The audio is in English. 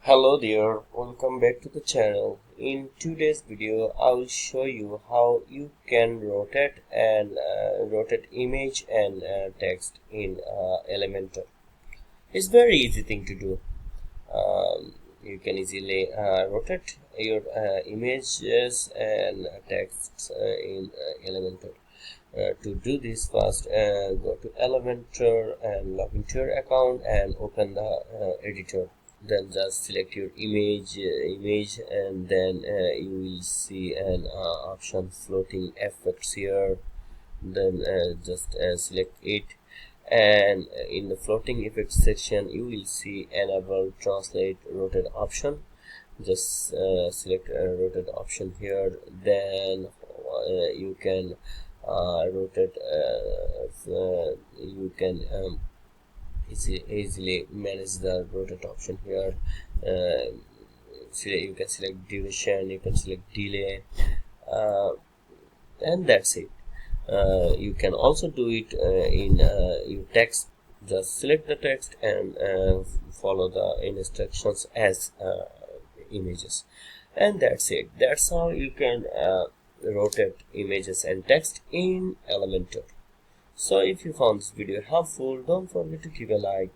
Hello there, welcome back to the channel. In today's video, I will show you how you can rotate image and text in Elementor. It's very easy thing to do. You can easily rotate your images and texts in Elementor. To do this, first go to Elementor and log into your account and open the editor. Then just select your image, and then you will see an option floating effects here. Then just select it, and in the floating effects section you will see enable translate rotate option. Just select rotate option here. Then you can rotate you can easily manage the rotate option here. You can select duration, you can select delay, uh, and that's it. You can also do it in your text. Just select the text and follow the instructions as images, and that's it. That's how you can rotate images and text in Elementor. So if you found this video helpful, don't forget to give a like,